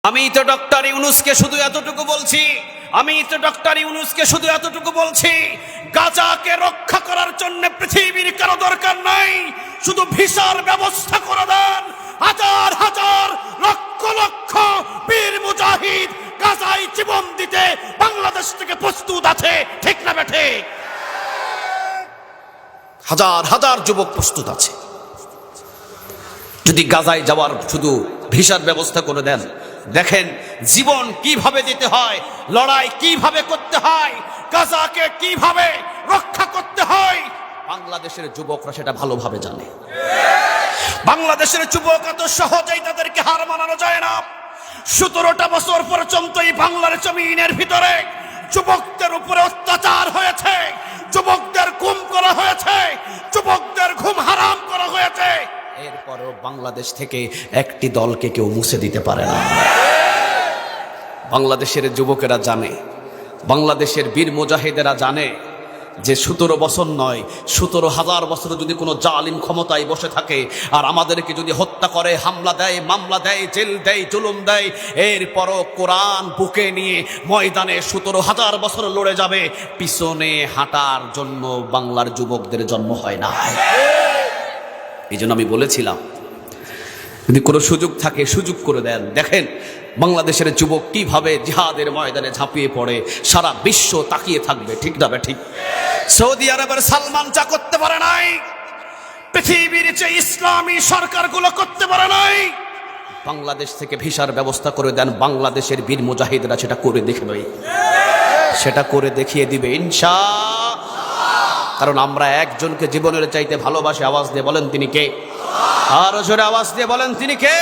আমি তো ডক্টর ইউনূসকে শুধু এতটুকু বলছি গাজাকে রক্ষা করার জন্য পৃথিবীর কারো দরকার নাই, শুধু ভিসার ব্যবস্থা করে দেন। হাজার হাজার লক্ষ লক্ষ বীর মুজাহিদ গাজায় জীবন দিতে বাংলাদেশ থেকে প্রস্তুত আছে, ঠিক না বেঠে? হাজার হাজার যুবক প্রস্তুত আছে। যদি গাজায় যাওয়ার শুধু ভিসার ব্যবস্থা করে দেন, দেখেন জীবন কিভাবে দিতে হয়, লড়াই কিভাবে করতে হয়, গাজাকে কিভাবে রক্ষা করতে হয়, বাংলাদেশের যুবকরা সেটা ভালোভাবে জানে। বাংলাদেশের যুবক এত সহজেই তাদেরকে হার মানানো যায় না। 17টা বছর পর্যন্ত এই বাংলার জমিনের ভিতরে যুবকদের উপরে অত্যাচার হয়েছে, যুবকদের গুম করা হয়েছে, যুবকদের ঘুম হারাম করা হয়েছে। এরপরেও বাংলাদেশ থেকে একটি দলকে কেউ মুছে দিতে পারে না। বাংলাদেশের যুবকেরা জানে, বাংলাদেশের বীর মুজাহিদেরা জানে যে 17 বছর নয়, 17,000 বছর যদি কোনো জালিম ক্ষমতায় বসে থাকে আর আমাদেরকে যদি হত্যা করে, হামলা দেয়, মামলা দেয়, জেল দেয়, জুলুম দেয়, এরপরও কোরআন বুকে নিয়ে ময়দানে 17,000 বছর লড়ে যাবে। পিছনে হাঁটার জন্য বাংলার যুবকদের জন্ম হয় না। এই জন্য আমি বলেছিলাম যদি কোনো সুযোগ থাকে সুযোগ করে দেন। দেখেন বাংলাদেশের যুবক কিভাবে জিহাদের ময়দানে ঝাঁপিয়ে পড়ে, সারা বিশ্ব তাকিয়ে থাকবে, ঠিক না ঠিক? সৌদি আরবের সালমান যা করতে পারে নাই, পৃথিবীর যে ইসলামী সরকারগুলো করতে পারে নাই। বাংলাদেশ থেকে ভিসার ব্যবস্থা করে দেন, বাংলাদেশের বীর মুজাহিদরা সেটা করে দেখবে, সেটা করে দেখিয়ে দিবে ইনশাআল্লাহ। কারণ আমরা একজনকে জীবনের চাইতে ভালোবাসি। আওয়াজ দিয়ে বলেন তিনি কে? আরো জোরে আওয়াজ দিয়ে বলেন তিনি কে?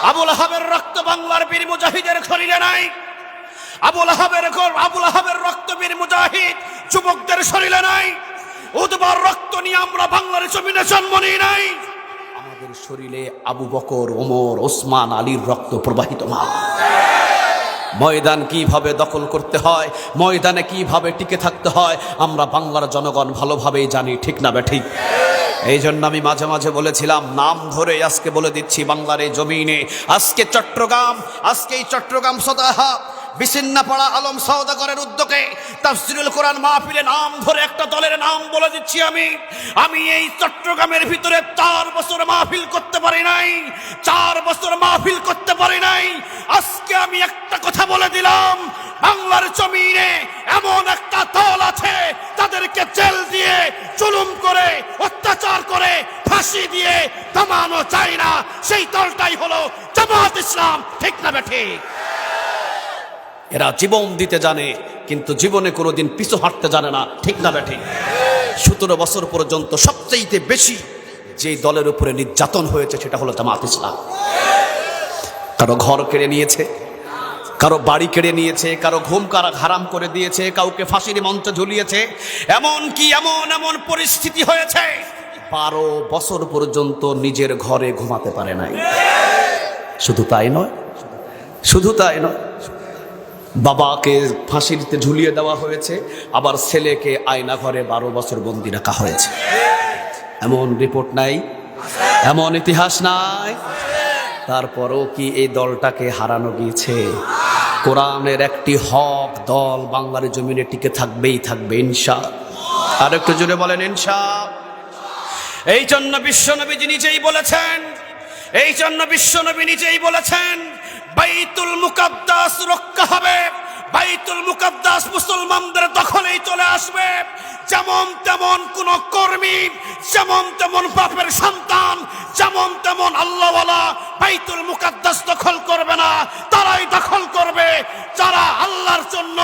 আবুল আহাবের রক্ত বাংলার বীর মুজাহিদের শরীরে নাই। আবুল আহাবের রক্ত বীর মুজাহিদ যুবকদের শরীরে নাই। উদ্বার রক্ত নিয়ে আমরা বাংলার জমিনে জন্ম নিই নাই। আমাদের শরীরে আবু বকর, ওমর, ওসমান, আলীর রক্ত প্রবাহিত মা। ময়দান কিভাবে দখল করতে হয়, ময়দানে কিভাবে টিকে থাকতে হয়, আমরা বাংলার জনগণ ভালোভাবেই জানি, ঠিক না ঠিক? এই জন্য আমি মাঝে মাঝে বলেছিলাম, নাম ধরে আজকে বলে দিচ্ছি, বাংলার এই জমিনে আজকে এই চট্টগ্রাম সদাহা বিছিন্নপাড়া আলম সওদাগরের উদ্যোগে তাফসীরুল কোরআন মাহফিলে নাম ধরে একটা দলের নাম বলে দিচ্ছি। আমি এই চট্টগ্রামের ভিতরে 4 বছর মাহফিল করতে পারি নাই, 4 বছর মাহফিল করতে পারি নাই। আজকে আমি একটা কথা বলে দিলাম, বাংলার জমিনে এমন একটা দল আছে তাদেরকে জেল দিয়ে, জুলুম করে, অত্যাচার করে, ফাঁসি দিয়ে থামানো যায় না। সেই দলটাই হলো জামাত ইসলাম, ঠিক না ঠিক? এরা জীবন দিতে জানে কিন্তু জীবনে কোনোদিন পিছু হাঁটতে জানে না, ঠিক না ঠিক? 17 বছর পর্যন্ত সবচেয়ে বেশি যে দলের উপরে নির্যাতন হয়েছে সেটা হলো জামাত ইসলাম। কারো ঘর কেড়ে নিয়েছে, কারো বাড়ি কেড়ে নিয়েছে, কারো ঘুম হারাম করে দিয়েছে, কাউকে ফাঁসির মঞ্চে ঝুলিয়েছে। এমন পরিস্থিতি হয়েছে 12 বছর পর্যন্ত নিজের ঘরে ঘুমাতে পারে নাই। শুধু তাই নয়, বাবাকে ফাঁসিতে ঝুলিয়ে দেওয়া হয়েছে, আবার ছেলেকে আয়না ঘরে 12 বছর বন্দি রাখা হয়েছে। এমন রিপোর্ট নাই, এমন ইতিহাস নাই। তারপরও কি এই দলটাকে হারানো গিয়েছে? কোরআনের একটি হক দল বাংলার জমিনে টিকে থাকবে ইনশাআল্লাহ। আর একটু জোরে বলেন ইনশাআল্লাহ। এই জন্য বিশ্বনবী নিজেই বলেছেন বাইতুল মুকাদ্দাস রক্ষা হবে, বাইতুল মুকাদ্দাস মুসলমানদের দখলেই চলে আসবে। যেমন তেমন কোন কর্মী, যেমন তেমন বাপের সন্তান, যেমন তেমন আল্লাহওয়ালা বাইতুল মুকাদ্দাস দখল করবে না। তারাই দখল করবে যারা আল্লাহর জন্য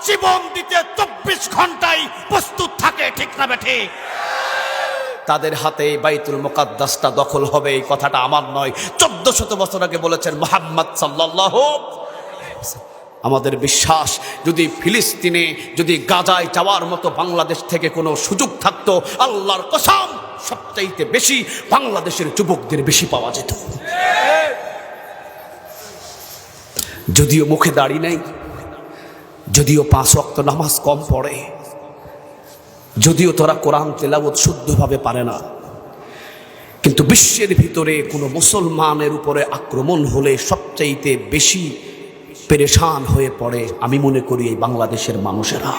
জীবন দিতে 24 ঘন্টায় প্রস্তুত থাকে, ঠিক না ঠিক? তাদের হাতে বাইতুল মুকাদ্দাসটা দখল হবে। এই কথাটা আমার নয়, 1400 বছর আগে বলেছেন মুহাম্মদ সাল্লাল্লাহু আলাইহি ওয়াসাল্লাম। আমাদের বিশ্বাস, যদি ফিলিস্তিনে, যদি গাজায় যাওয়ার মতো বাংলাদেশ থেকে কোনো সুযোগ থাকতো, আল্লাহর কসম সবচাইতে বেশি বাংলাদেশের যুবকদের বেশি পাওয়া যেত। যদিও মুখে দাড়ি নাই, যদিও 5 ওয়াক্ত নামাজ কম পড়ে, যদিও তোরা কোরআন তেলাওয়াত শুদ্ধভাবে পারে না, কিন্তু বিশ্বের ভিতরে কোনো মুসলমানের উপরে আক্রমণ হলে সবচাইতে বেশি পেরেশান হয়ে পড়ে আমি মনে করি এই বাংলাদেশের মানুষেরা।